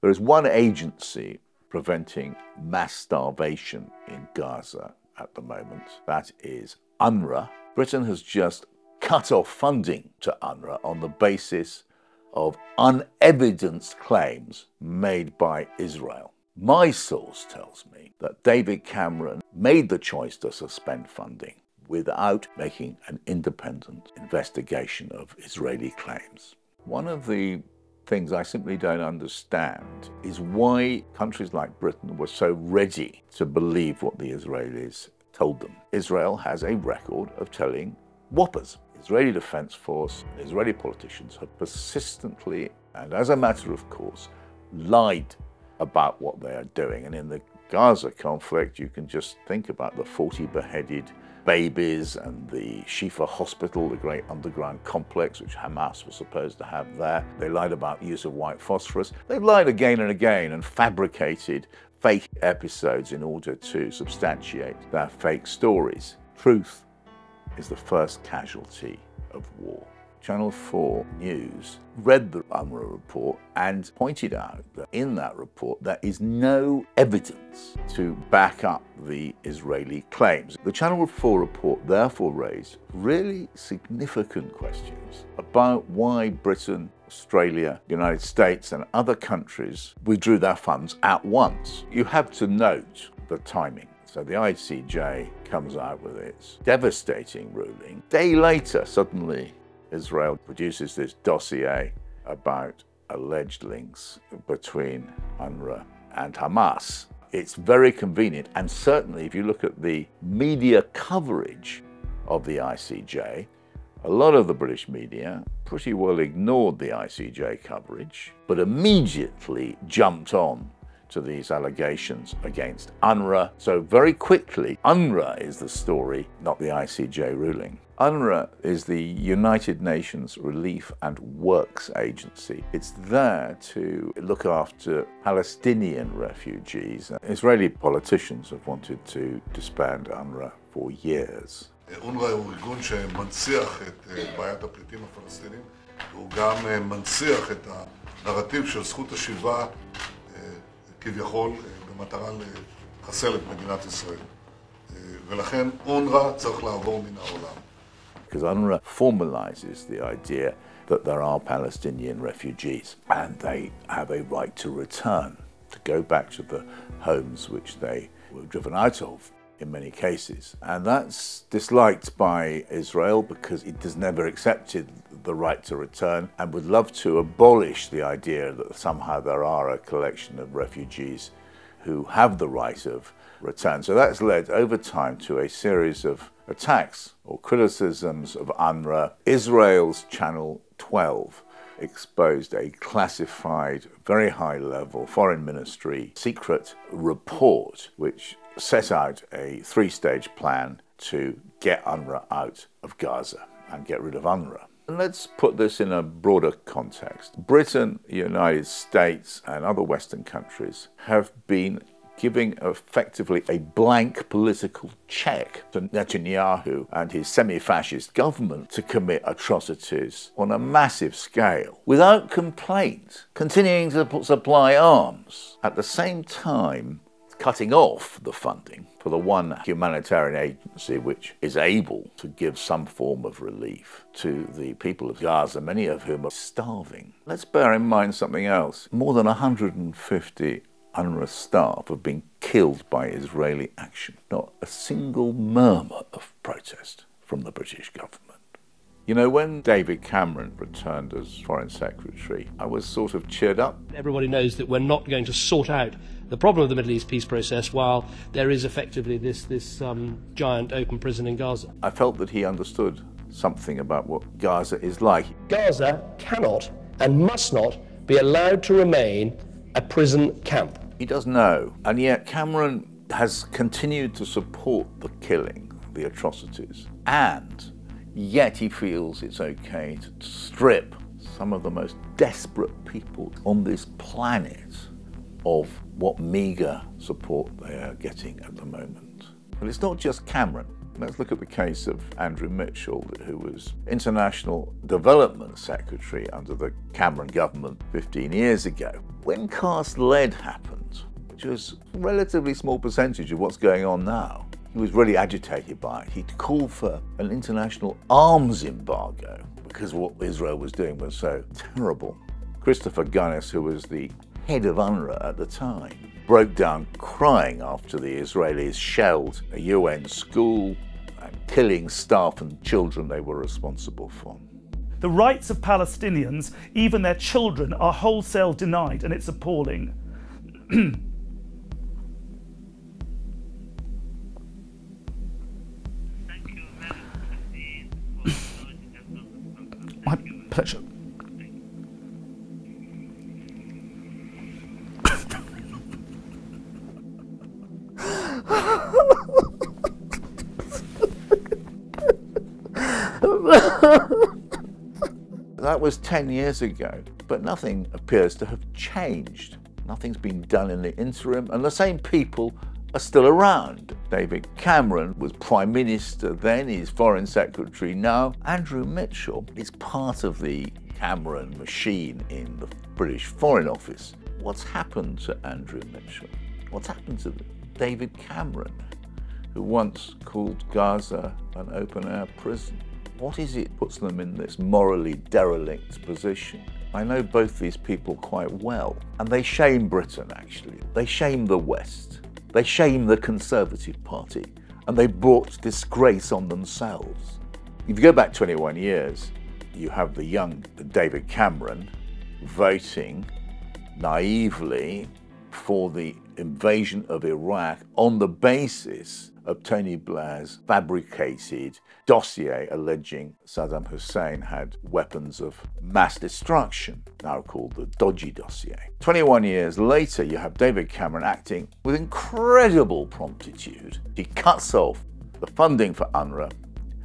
There is one agency preventing mass starvation in Gaza at the moment. That is UNRWA. Britain has just cut off funding to UNRWA on the basis of unevidenced claims made by Israel. My source tells me that David Cameron made the choice to suspend funding without making an independent investigation of Israeli claims. One of the things I simply don't understand is why countries like Britain were so ready to believe what the Israelis told them. Israel has a record of telling whoppers. Israeli Defense Force and Israeli politicians have persistently, and as a matter of course, lied about what they are doing. And in the Gaza conflict, you can just think about the 40 beheaded babies and the Shifa hospital, the great underground complex which Hamas was supposed to have there. They lied about use of white phosphorus. They've lied again and again and fabricated fake episodes in order to substantiate their fake stories. Truth is the first casualty of war. Channel 4 News read the UNRWA report and pointed out that in that report there is no evidence to back up the Israeli claims. The Channel 4 report therefore raised really significant questions about why Britain, Australia, the United States and other countries withdrew their funds at once. You have to note the timing. So the ICJ comes out with its devastating ruling. A day later, suddenly, Israel produces this dossier about alleged links between UNRWA and Hamas. It's very convenient, and certainly if you look at the media coverage of the ICJ, a lot of the British media pretty well ignored the ICJ coverage, but immediately jumped on to these allegations against UNRWA. So very quickly, UNRWA is the story, not the ICJ ruling. UNRWA is the United Nations Relief and Works Agency. It's there to look after Palestinian refugees. Israeli politicians have wanted to disband UNRWA for years. אונר"א הוא ארגון שמנציח את בעיית הפליטים הפלסטינים, והוא גם מנציח את הנרטיב של זכות השיבה כביכול במטרה לחסל את מדינת ישראל. ולכן אונר"א צריך לעבור מן העולם. Because UNRWA formalizes the idea that there are Palestinian refugees and they have a right to return, to go back to the homes which they were driven out of in many cases. And that's disliked by Israel because it has never accepted the right to return and would love to abolish the idea that somehow there are a collection of refugees who have the right of return. So that's led over time to a series of attacks or criticisms of UNRWA. Israel's Channel 12 exposed a classified, very high-level foreign ministry secret report which set out a three-stage plan to get UNRWA out of Gaza and get rid of UNRWA. And let's put this in a broader context. Britain, the United States and other Western countries have been giving effectively a blank political check to Netanyahu and his semi-fascist government to commit atrocities on a massive scale without complaint, continuing to supply arms, at the same time cutting off the funding for the one humanitarian agency which is able to give some form of relief to the people of Gaza, many of whom are starving. Let's bear in mind something else. More than 150 UNRWA staff have been killed by Israeli action. Not a single murmur of protest from the British government. You know, when David Cameron returned as Foreign Secretary, I was sort of cheered up. Everybody knows that we're not going to sort out the problem of the Middle East peace process while there is effectively this giant open prison in Gaza. I felt that he understood something about what Gaza is like. Gaza cannot and must not be allowed to remain a prison camp. He does know, and yet Cameron has continued to support the killing, the atrocities, and yet he feels it's okay to strip some of the most desperate people on this planet of what meagre support they are getting at the moment. But it's not just Cameron. Let's look at the case of Andrew Mitchell, who was International Development Secretary under the Cameron government 15 years ago. When Cast Lead happened, which was a relatively small percentage of what's going on now, he was really agitated by it. He'd called for an international arms embargo because what Israel was doing was so terrible. Christopher Gunnis, who was the head of UNRWA at the time, broke down crying after the Israelis shelled a UN school and killing staff and children they were responsible for. The rights of Palestinians, even their children, are wholesale denied, and it's appalling. My pleasure. That was 10 years ago, but nothing appears to have changed. Nothing's been done in the interim, and the same people are still around. David Cameron was Prime Minister then, he's Foreign Secretary now. Andrew Mitchell is part of the Cameron machine in the British Foreign Office. What's happened to Andrew Mitchell? What's happened to David Cameron, who once called Gaza an open-air prison? What is it that puts them in this morally derelict position? I know both these people quite well, and they shame Britain, actually. They shame the West. They shame the Conservative Party, and they brought disgrace on themselves. If you go back 21 years, you have the young David Cameron voting naively for the invasion of Iraq on the basis of Tony Blair's fabricated dossier alleging Saddam Hussein had weapons of mass destruction, now called the Dodgy dossier. 21 years later, you have David Cameron acting with incredible promptitude. He cuts off the funding for UNRWA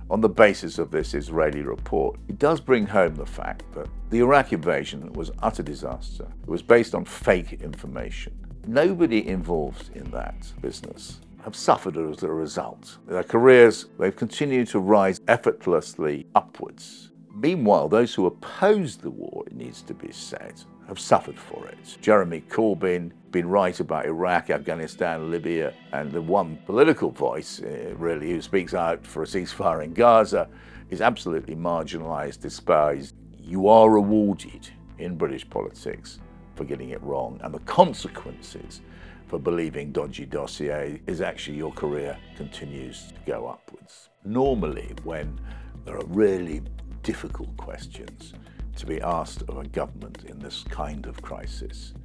on the basis of this Israeli report. It does bring home the fact that the Iraq invasion was an utter disaster. It was based on fake information. Nobody involved in that business have suffered as a result. Their careers, they've continued to rise effortlessly upwards. Meanwhile, those who opposed the war, it needs to be said, have suffered for it. Jeremy Corbyn, been right about Iraq, Afghanistan, Libya, and the one political voice, really, who speaks out for a ceasefire in Gaza, is absolutely marginalised, despised. You are rewarded in British politics for getting it wrong, and the consequences for believing dodgy dossier is actually your career continues to go upwards. Normally, when there are really difficult questions to be asked of a government in this kind of crisis,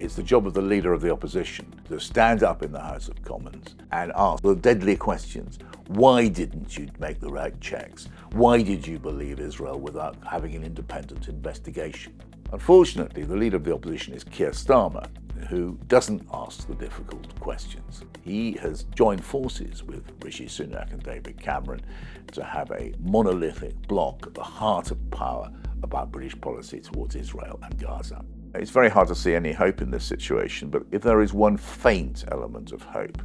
it's the job of the leader of the opposition to stand up in the House of Commons and ask the deadly questions. Why didn't you make the right checks? Why did you believe Israel without having an independent investigation? Unfortunately, the leader of the opposition is Keir Starmer, who doesn't ask the difficult questions. He has joined forces with Rishi Sunak and David Cameron to have a monolithic bloc at the heart of power about British policy towards Israel and Gaza. It's very hard to see any hope in this situation, but if there is one faint element of hope,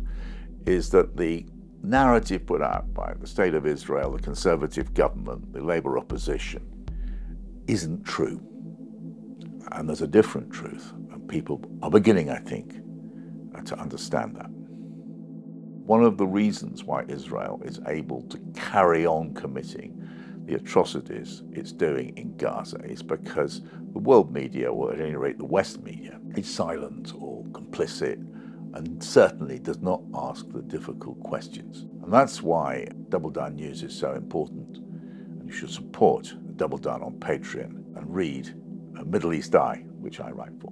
is that the narrative put out by the State of Israel, the Conservative government, the Labour opposition, isn't true. And there's a different truth, and people are beginning, I think, to understand that. One of the reasons why Israel is able to carry on committing the atrocities it's doing in Gaza is because the world media, or at any rate the West media, is silent or complicit and certainly does not ask the difficult questions. And that's why Double Down News is so important. And you should support Double Down on Patreon and read Middle East Eye, which I write for.